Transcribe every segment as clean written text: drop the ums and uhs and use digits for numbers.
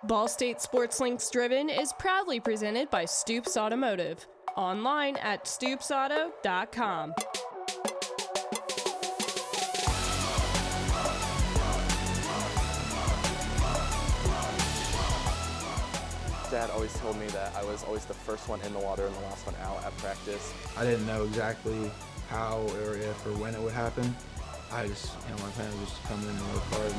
Ball State Sports Links Driven is proudly presented by Stoops Automotive. Online at stoopsauto.com. Dad always told me that I was always the first one in the water and the last one out at practice. I didn't know exactly how or if or when it would happen. I just, my plan was just to come in and work hard.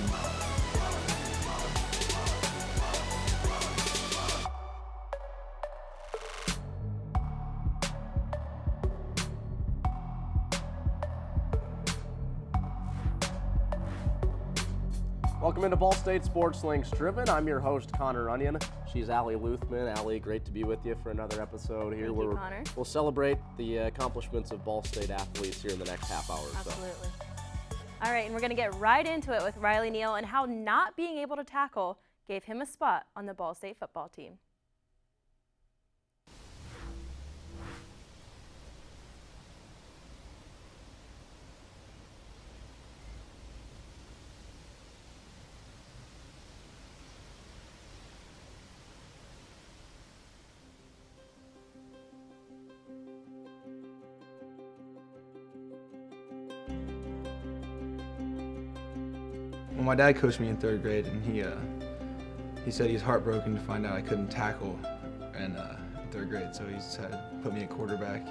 Welcome into Ball State Sports Links Driven. I'm your host, Connor Onion. She's Allie Luthman. Allie, great to be with you for another episode here. Thank you, Connor. We'll celebrate the accomplishments of Ball State athletes here in the next half hour or so. Absolutely. All right, and we're going to get right into it with Riley Neal and how not being able to tackle gave him a spot on the Ball State football team. Well, my dad coached me in third grade, and he said he's heartbroken to find out I couldn't tackle in third grade, so he decided to put me at quarterback.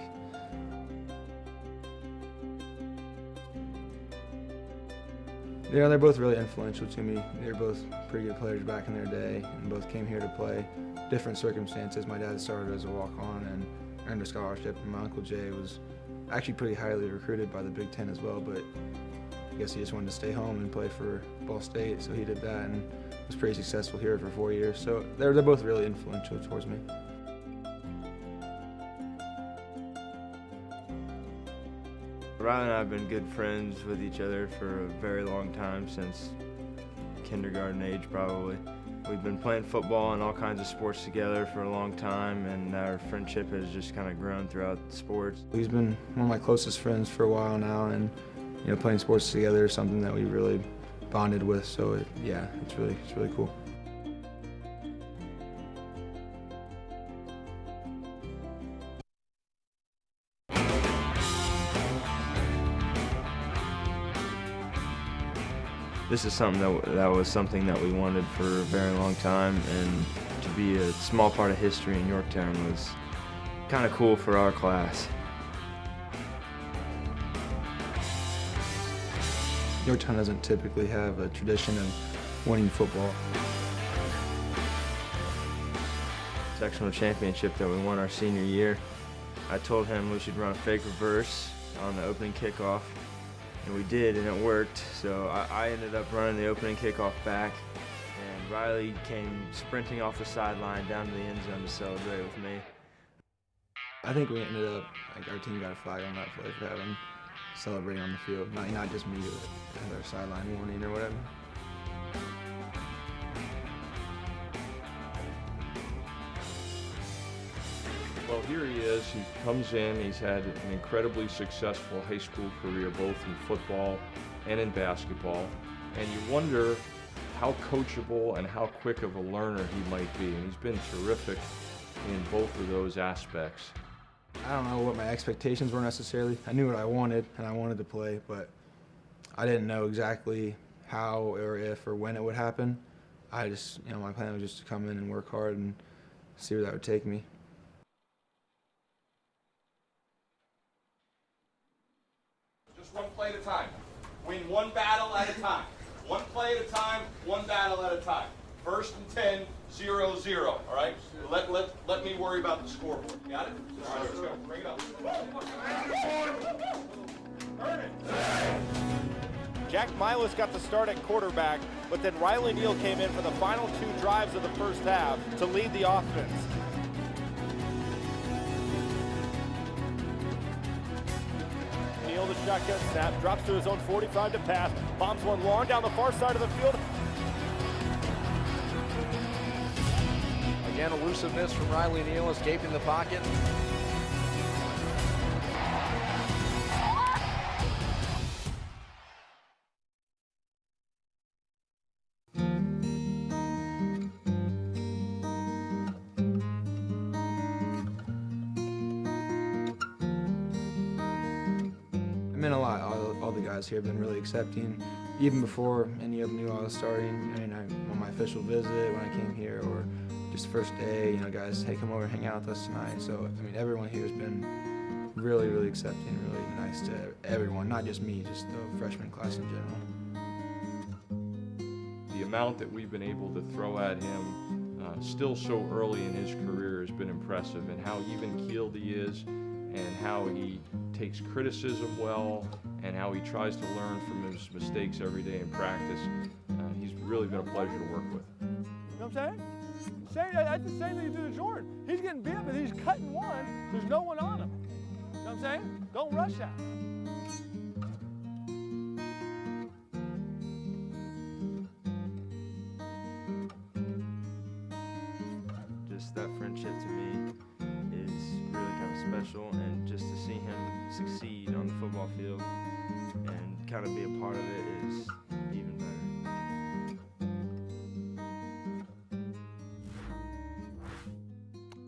Yeah, they're both really influential to me. They were both pretty good players back in their day, and both came here to play. Different circumstances. My dad started as a walk-on and earned a scholarship, and my Uncle Jay was actually pretty highly recruited by the Big Ten as well, but I guess he just wanted to stay home and play for Ball State, so he did that and was pretty successful here for 4 years. So they're both really influential towards me. Riley and I have been good friends with each other for a very long time, since kindergarten age probably. We've been playing football and all kinds of sports together for a long time, and our friendship has just kind of grown throughout sports. He's been one of my closest friends for a while now, and playing sports together is something that we really bonded with. So it's really cool. This is something that was something that we wanted for a very long time, and to be a small part of history in Yorktown was kind of cool for our class. Yorktown doesn't typically have a tradition of winning football. Sectional championship that we won our senior year, I told him we should run a fake reverse on the opening kickoff, and we did, and it worked. So I ended up running the opening kickoff back, and Riley came sprinting off the sideline down to the end zone to celebrate with me. I think we ended up, our team got a flag on that play for having celebrating on the field, not just me, but our sideline warning or whatever. Well, here he is. He comes in. He's had an incredibly successful high school career, both in football and in basketball. And you wonder how coachable and how quick of a learner he might be. And he's been terrific in both of those aspects. I don't know what my expectations were necessarily. I knew what I wanted, and I wanted to play, but I didn't know exactly how or if or when it would happen. I just, my plan was just to come in and work hard and see where that would take me. Just one play at a time. Win one battle at a time. One play at a time, one battle at a time. First and 10, 0-0, all right? Let me worry about the scoreboard. Got it? All right, let's go. Bring it up. Jack Milas got the start at quarterback, but then Riley Neal came in for the final 2 drives of the first half to lead the offense. Neal, the shotgun snap, drops to his own 45 to pass, bombs one long down the far side of the field. Again, elusiveness from Riley Neal, escaping the pocket. meant a lot. All the guys here have been really accepting, even before any of them knew I was starting. I mean, on my official visit when I came here, or just first day, you know, guys, hey, come over and hang out with us tonight. So, I mean, everyone here has been really, really accepting, really nice to everyone, not just me, just the freshman class in general. The amount that we've been able to throw at him still so early in his career has been impressive, and how even-keeled he is, and how he takes criticism well, and how he tries to learn from his mistakes every day in practice. He's really been a pleasure to work with. You know what I'm saying? That's the same thing you do to Jordan. He's getting beat, but he's cutting one. There's no one on him. You know what I'm saying? Don't rush that. Just that friendship to me is really kind of special, and just to see him succeed on the football field and kind of be a part of it is even better.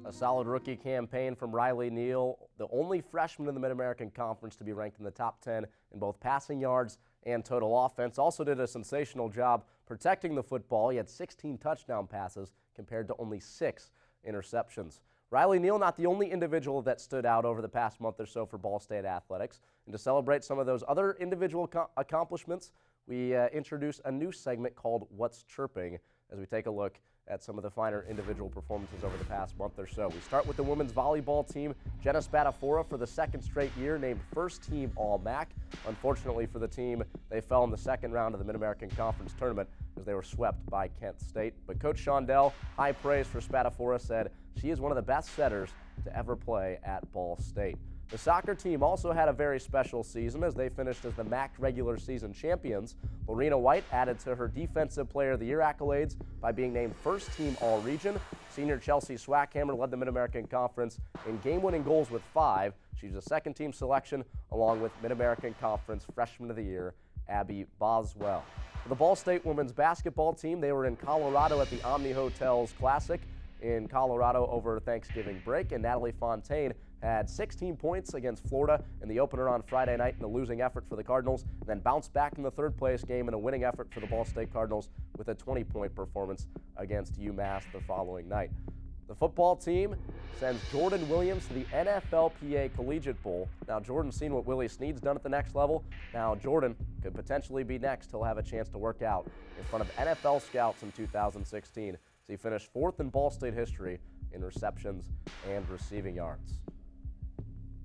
A solid rookie campaign from Riley Neal, the only freshman in the Mid-American Conference to be ranked in the top 10 in both passing yards and total offense. Also did a sensational job protecting the football. He had 16 touchdown passes compared to only 6 interceptions. Riley Neal, not the only individual that stood out over the past month or so for Ball State athletics. And to celebrate some of those other individual accomplishments, we introduced a new segment called What's Chirping, as we take a look at some of the finer individual performances over the past month or so. We start with the women's volleyball team. Jenna Spadafora, for the second straight year, named first team All-MAC. Unfortunately for the team, they fell in the second round of the Mid-American Conference tournament as they were swept by Kent State. But Coach Shondell, high praise for Spadafora, said she is one of the best setters to ever play at Ball State. The soccer team also had a very special season as they finished as the MAC regular season champions. Lorena White added to her Defensive Player of the Year accolades by being named first team All-Region. Senior Chelsea Swackhammer led the Mid-American Conference in game-winning goals with 5. She's a second team selection along with Mid-American Conference Freshman of the Year Abby Boswell. For the Ball State women's basketball team, they were in Colorado at the Omni Hotels Classic in Colorado over Thanksgiving break, and Natalie Fontaine had 16 points against Florida in the opener on Friday night in a losing effort for the Cardinals, and then bounced back in the third-place game in a winning effort for the Ball State Cardinals with a 20-point performance against UMass the following night. The football team sends Jordan Williams to the NFLPA Collegiate Bowl. Now, Jordan's seen what Willie Snead's done at the next level. Now, Jordan could potentially be next. He'll have a chance to work out in front of NFL scouts in 2016. So he finished 4th in Ball State history in receptions and receiving yards.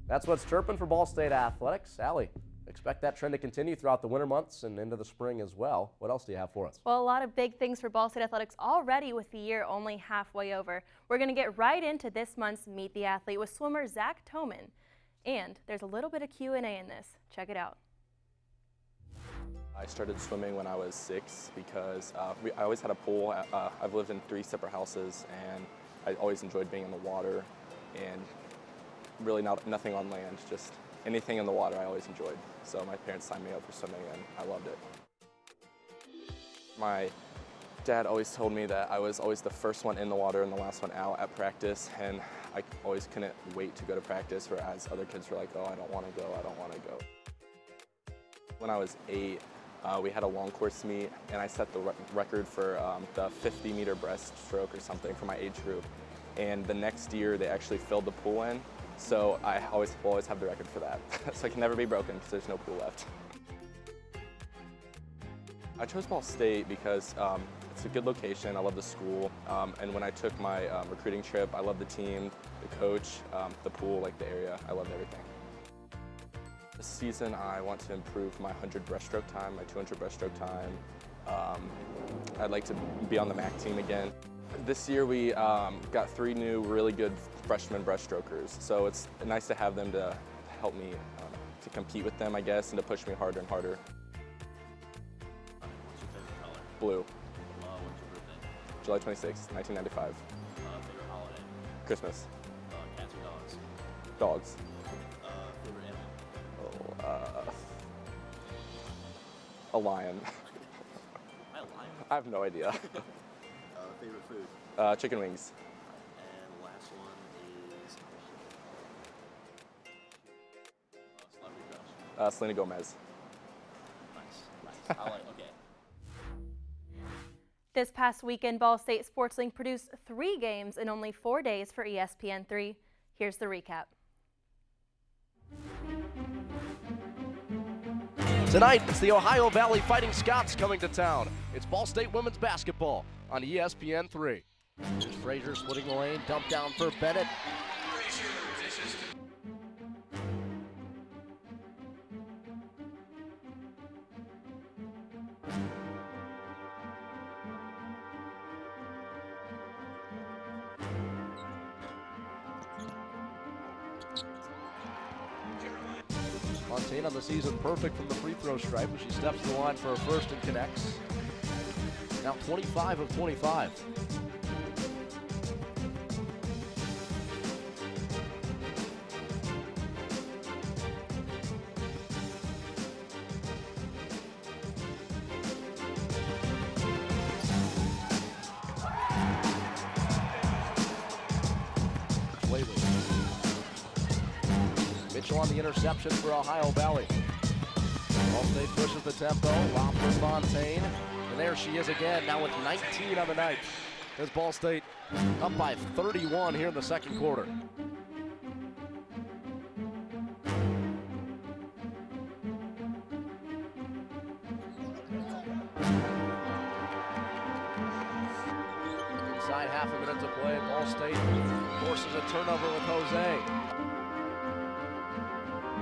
That's what's chirping for Ball State athletics. Allie, expect that trend to continue throughout the winter months and into the spring as well. What else do you have for us? Well, a lot of big things for Ball State athletics already with the year only halfway over. We're going to get right into this month's Meet the Athlete with swimmer Zach Toman. And there's a little bit of Q&A in this. Check it out. I started swimming when I was 6 because I always had a pool. I've lived in 3 separate houses, and I always enjoyed being in the water, and really nothing on land, just anything in the water I always enjoyed. So my parents signed me up for swimming, and I loved it. My dad always told me that I was always the first one in the water and the last one out at practice, and I always couldn't wait to go to practice, whereas other kids were like, oh, I don't want to go, I don't want to go. When I was 8, we had a long course meet, and I set the record for the 50-meter breaststroke or something for my age group. And the next year, they actually filled the pool in, so I will always have the record for that. So it can never be broken because there's no pool left. I chose Ball State because it's a good location. I love the school, and when I took my recruiting trip, I love the team, the coach, the pool, like the area. I loved everything. This season, I want to improve my 100 breaststroke time, my 200 breaststroke time. I'd like to be on the MAC team again. This year, we got 3 new really good freshman breaststrokers, so it's nice to have them to help me to compete with them, I guess, and to push me harder and harder. What's your favorite color? Blue. When's your birthday? July 26, 1995. Favorite holiday? Christmas. Cats or dogs? Dogs. Favorite animal? A lion. A lion? I have no idea. Favorite food? Chicken wings. And the last one is celebrity crush. Selena Gomez. Nice. I like, okay. This past weekend, Ball State Sports Link produced 3 games in only 4 days for ESPN3. Here's the recap. Tonight, it's the Ohio Valley Fighting Scots coming to town. It's Ball State women's basketball on ESPN3. Here's Frazier splitting the lane, dump down for Bennett. Montana on the season perfect from the free throw stripe as she steps to the line for her first and connects. Now 25 of 25. Mitchell on the interception for Ohio Valley. Ball State pushes the tempo, lob for Fontaine, and there she is again, now with 19 on the night. As Ball State up by 31 here in the second quarter. Inside half a minute to play, Ball State forces a turnover with Jose.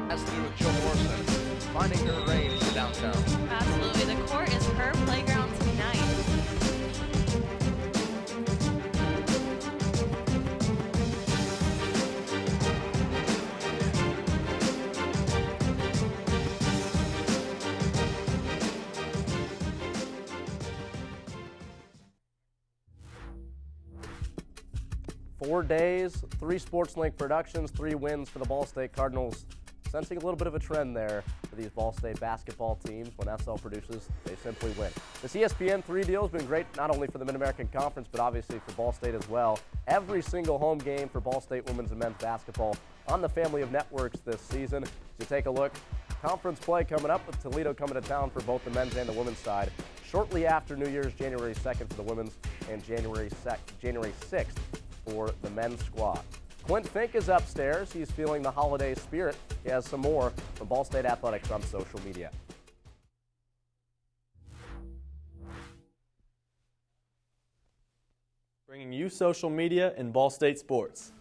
Has to do with Joe Morrison finding her range in downtown. Absolutely, the court is her playground tonight. Four days, 3 Sports Link productions, 3 wins for the Ball State Cardinals. Sensing a little bit of a trend there for these Ball State basketball teams. When SL produces, they simply win. This ESPN3 deal has been great not only for the Mid-American Conference, but obviously for Ball State as well. Every single home game for Ball State women's and men's basketball on the family of networks this season. So take a look. Conference play coming up with Toledo coming to town for both the men's and the women's side. Shortly after New Year's, January 2nd for the women's and January 6th for the men's squad. Clint Fink is upstairs. He's feeling the holiday spirit. He has some more from Ball State Athletics on social media. Bringing you social media in Ball State sports.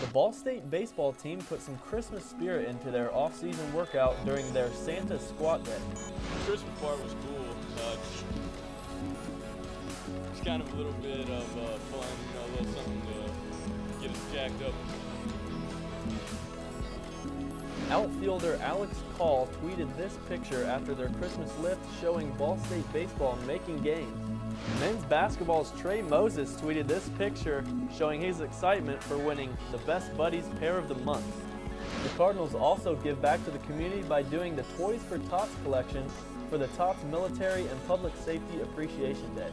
The Ball State baseball team put some Christmas spirit into their off-season workout during their Santa squat day. The Christmas part was cool. It's kind of a little bit of fun, a little something to get us jacked up. Outfielder Alex Call tweeted this picture after their Christmas lift showing Ball State baseball making gains. Men's basketball's Trey Moses tweeted this picture showing his excitement for winning the Best Buddies Pair of the Month. The Cardinals also give back to the community by doing the Toys for Tots collection for the Tots Military and Public Safety Appreciation Day.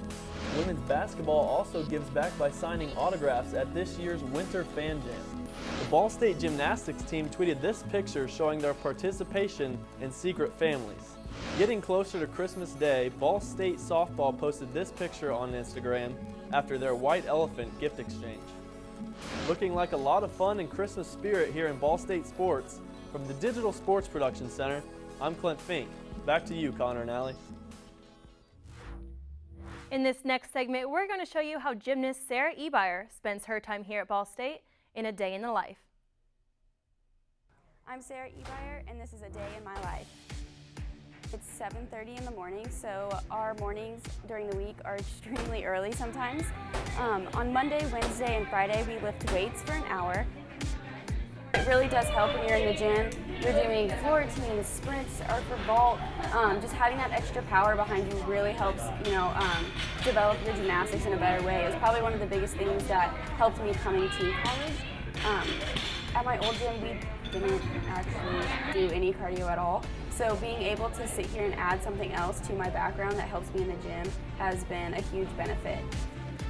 Women's basketball also gives back by signing autographs at this year's Winter Fan Jam. The Ball State gymnastics team tweeted this picture showing their participation in Secret Families. Getting closer to Christmas Day, Ball State softball posted this picture on Instagram after their White Elephant gift exchange. Looking like a lot of fun and Christmas spirit here in Ball State sports. From the Digital Sports Production Center, I'm Clint Fink. Back to you, Connor and Allie. In this next segment, we're going to show you how gymnast Sarah Ebeyer spends her time here at Ball State in a day in the life. I'm Sarah Ebeyer, and this is a day in my life. It's 7:30 in the morning, so our mornings during the week are extremely early sometimes. On Monday, Wednesday, and Friday, we lift weights for an hour. It really does help when you're in the gym. You're doing floor routines, sprints, or for vault. Just having that extra power behind you really helps, develop your gymnastics in a better way. It was probably one of the biggest things that helped me coming to college. At my old gym, we didn't actually do any cardio at all. So being able to sit here and add something else to my background that helps me in the gym has been a huge benefit.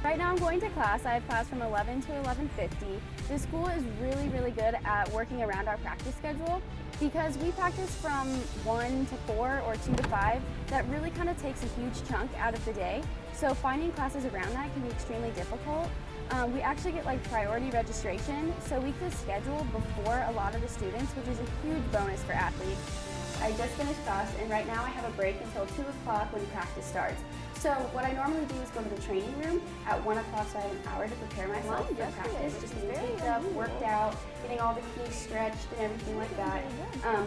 Right now I'm going to class. I have class from 11 to 11:50. The school is really good at working around our practice schedule. Because we practice from 1 to 4 or 2 to 5, that really kind of takes a huge chunk out of the day. So finding classes around that can be extremely difficult. We actually get like priority registration, so we can schedule before a lot of the students, which is a huge bonus for athletes. I just finished class, and right now I have a break until 2 o'clock when practice starts. So what I normally do is go to the training room at 1 o'clock, so I have an hour to prepare myself for practice, just getting taped up, worked out, getting all the keys stretched and everything like that.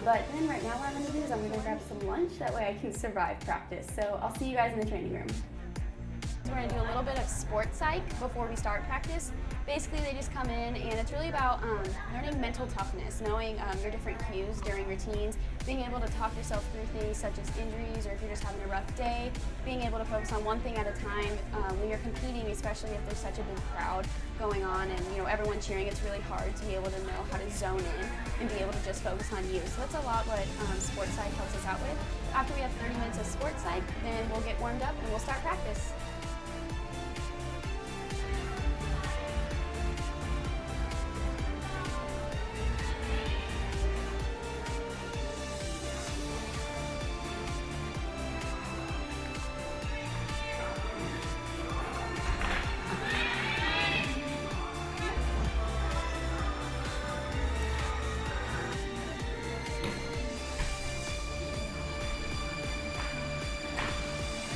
But then right now what I'm going to do is I'm going to grab some lunch, that way I can survive practice. So I'll see you guys in the training room. We're going to do a little bit of sports psych before we start practice. Basically, they just come in, and it's really about learning mental toughness, knowing your different cues during routines, being able to talk yourself through things such as injuries, or if you're just having a rough day, being able to focus on one thing at a time. When you're competing, especially if there's such a big crowd going on and everyone cheering, it's really hard to be able to know how to zone in and be able to just focus on you. So that's a lot what sports psych helps us out with. After we have 30 minutes of sports psych, then we'll get warmed up and we'll start practice.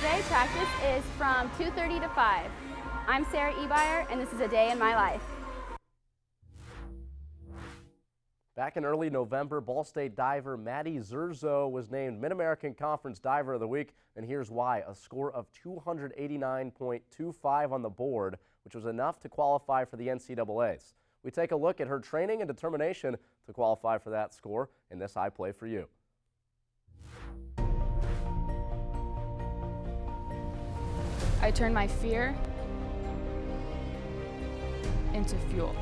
Today's practice is from 2:30 to 5. I'm Sarah Ebeyer, and this is a day in my life. Back in early November, Ball State diver Madie Zirzow was named Mid-American Conference Diver of the Week, and here's why. A score of 289.25 on the board, which was enough to qualify for the NCAAs. We take a look at her training and determination to qualify for that score in this I Play For You. I turn my fear into fuel.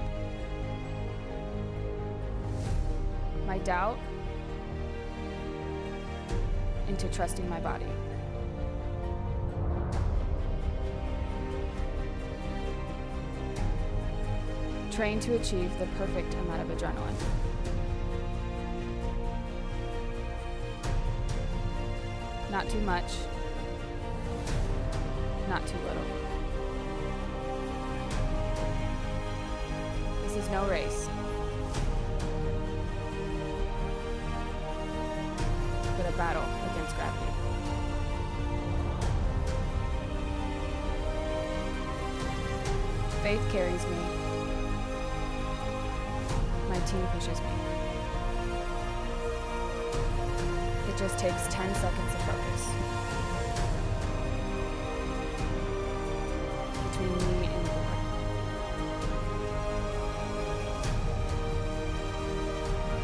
My doubt into trusting my body. Train to achieve the perfect amount of adrenaline. Not too much, not too little. This is no race, but a battle against gravity. Faith carries me. My team pushes me. It just takes 10 seconds of focus. Between me and the board.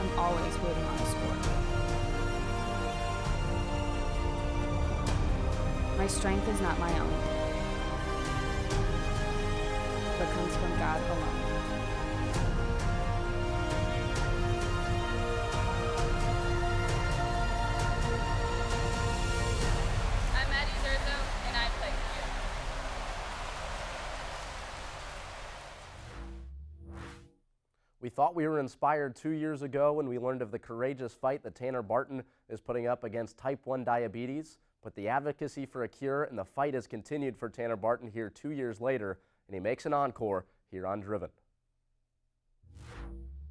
I'm always waiting on a score. My strength is not my own, but comes from God alone. I'm Madie Zirzow, and I play for you. We thought we were inspired 2 years ago when we learned of the courageous fight that Tanner Barton is putting up against type 1 diabetes, but the advocacy for a cure and the fight has continued for Tanner Barton here 2 years later, and he makes an encore here on Driven.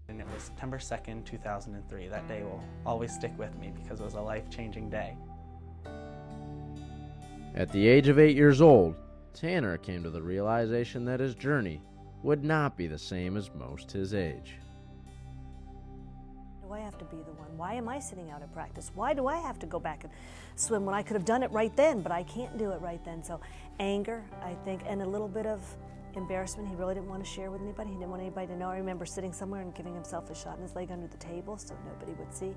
And it was September 2nd, 2003. That day will always stick with me because it was a life-changing day. At the age of 8 years old, Tanner came to the realization that his journey would not be the same as most his age. Why do I have to be the one? Why am I sitting out at practice? Why do I have to go back and swim when I could have done it right then, but I can't do it right then? So anger, I think, and a little bit of embarrassment. He really didn't want to share with anybody. He didn't want anybody to know. I remember sitting somewhere and giving himself a shot in his leg under the table so nobody would see.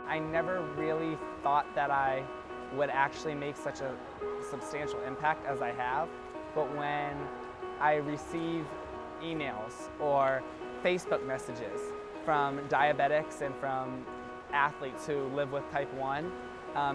I never really thought that I would actually make such a substantial impact as I have, but when I receive emails or Facebook messages from diabetics and from athletes who live with type 1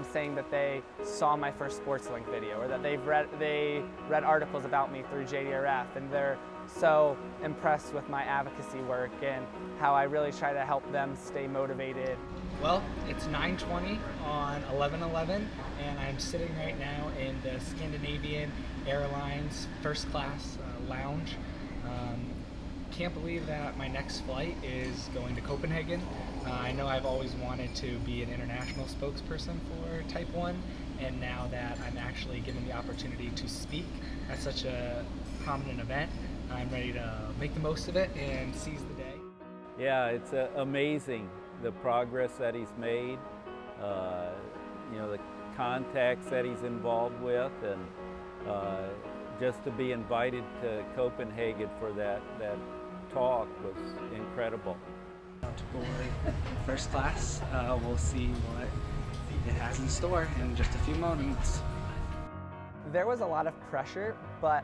saying that they saw my first Sports Link video or that they read articles about me through JDRF, and they're so impressed with my advocacy work and how I really try to help them stay motivated. Well, it's 9:20 on 11/11, and I'm sitting right now in the Scandinavian Airlines first class lounge. Can't believe that my next flight is going to Copenhagen. I know I've always wanted to be an international spokesperson for Type 1, and now that I'm actually given the opportunity to speak at such a prominent event, I'm ready to make the most of it and seize the day. Yeah, it's amazing the progress that he's made, the contacts that he's involved with, and just to be invited to Copenhagen for that talk was incredible. To board first class, we'll see what it has in store in just a few moments. There was a lot of pressure, but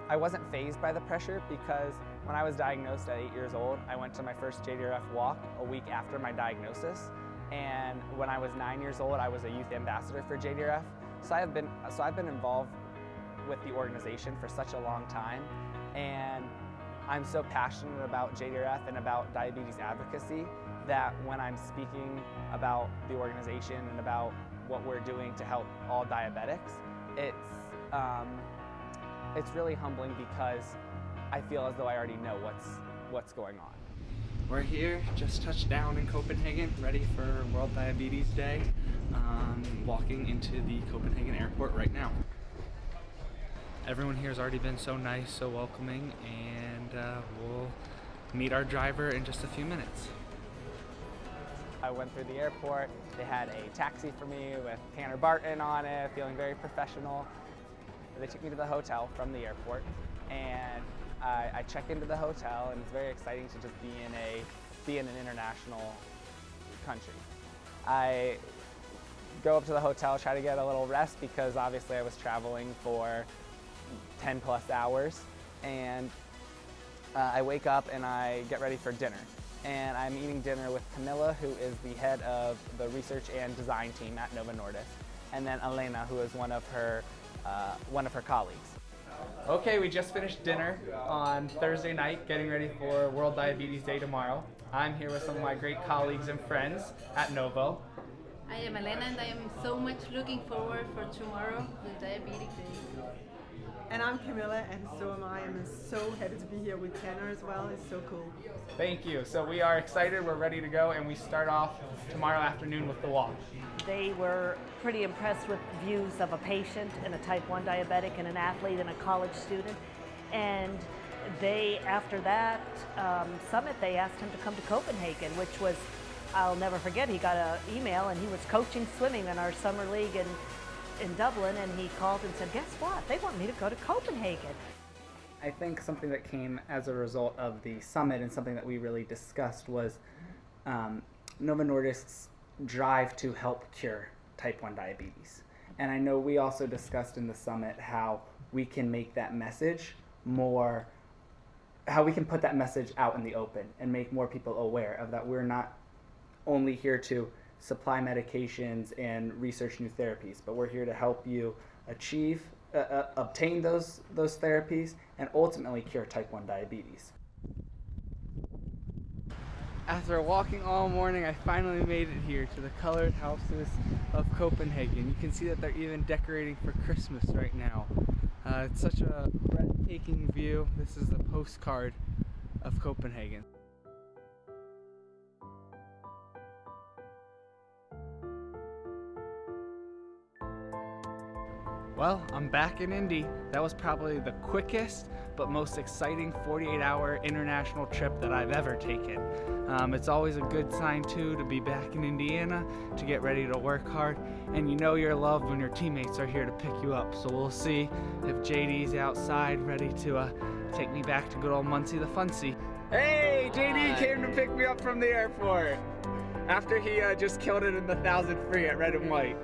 I wasn't fazed by the pressure because when I was diagnosed at 8 years old, I went to my first JDRF walk a week after my diagnosis. And when I was 9 years old, I was a youth ambassador for JDRF. So I've been involved with the organization for such a long time. And I'm so passionate about JDRF and about diabetes advocacy that when I'm speaking about the organization and about what we're doing to help all diabetics, it's really humbling because I feel as though I already know what's going on. We're here, just touched down in Copenhagen, ready for World Diabetes Day, walking into the Copenhagen airport right now. Everyone here has already been so nice, so welcoming, and we'll meet our driver in just a few minutes. I went through the airport, they had a taxi for me with Tanner Barton on it, feeling very professional. They took me to the hotel from the airport, and I check into the hotel, and it's very exciting to just be in an international country. I go up to the hotel, try to get a little rest because obviously I was traveling for 10 plus hours, and I wake up and I get ready for dinner. And I'm eating dinner with Camilla, who is the head of the research and design team at Novo Nordisk, and then Elena, who is one of her colleagues. Okay, we just finished dinner on Thursday night, getting ready for World Diabetes Day tomorrow. I'm here with some of my great colleagues and friends at Novo. I am Elena, and I am so much looking forward for tomorrow, the Diabetes Day. And I'm Camilla, and so am I. I'm so happy to be here with Tanner as well. It's so cool. Thank you. So we are excited, we're ready to go, and we start off tomorrow afternoon with the walk. They were pretty impressed with views of a patient and a type 1 diabetic and an athlete and a college student. And they, after that summit, they asked him to come to Copenhagen, which was, I'll never forget, he got an email and he was coaching swimming in our summer league in Dublin, and he called and said, guess what? They want me to go to Copenhagen. I think something that came as a result of the summit and something that we really discussed was Novo Nordisk's drive to help cure type 1 diabetes. And I know we also discussed in the summit how we can make that message more, how we can put that message out in the open and make more people aware of that we're not only here to supply medications and research new therapies, but we're here to help you obtain those therapies and ultimately cure type 1 diabetes. After walking all morning, I finally made it here to the colored houses of Copenhagen. You can see that they're even decorating for Christmas right now. It's such a breathtaking view. This is a postcard of Copenhagen. Well, I'm back in Indy. That was probably the quickest but most exciting 48-hour international trip that I've ever taken. It's always a good sign too to be back in Indiana, to get ready to work hard, and you know you're loved when your teammates are here to pick you up. So we'll see if JD's outside ready to take me back to good old Muncie the Funcy. Hey, JD came to pick me up from the airport after he just killed it in the 1,000 free at Red and White.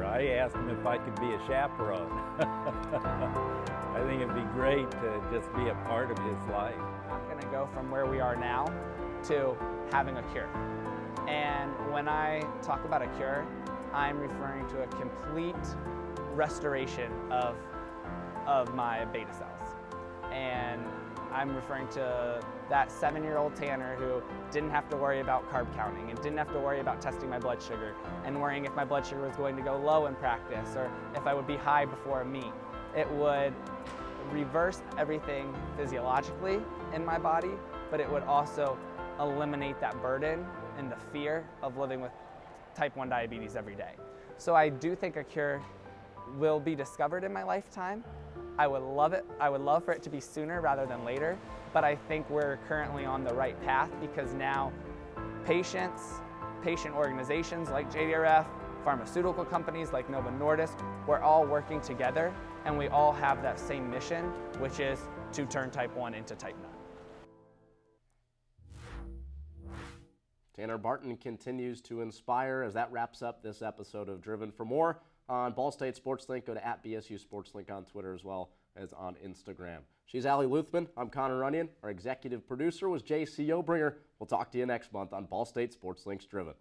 I asked him if I could be a chaperone. I think it'd be great to just be a part of his life. I'm going to go from where we are now to having a cure. And when I talk about a cure, I'm referring to a complete restoration of my beta cells. And I'm referring to that 7-year-old Tanner who didn't have to worry about carb counting and didn't have to worry about testing my blood sugar and worrying if my blood sugar was going to go low in practice or if I would be high before a meet. It would reverse everything physiologically in my body, but it would also eliminate that burden and the fear of living with type 1 diabetes every day. So I do think a cure will be discovered in my lifetime. I would love it. I would love for it to be sooner rather than later, but I think we're currently on the right path because now patients, patient organizations like JDRF, pharmaceutical companies like Novo Nordisk, we're all working together and we all have that same mission, which is to turn type 1 into type 9. Tanner Barton continues to inspire as that wraps up this episode of Driven. For more on Ball State SportsLink, go to @BSU SportsLink on Twitter as well as on Instagram. She's Allie Luthman. I'm Connor Runyon. Our executive producer was JC Obringer. We'll talk to you next month on Ball State SportsLink's Driven.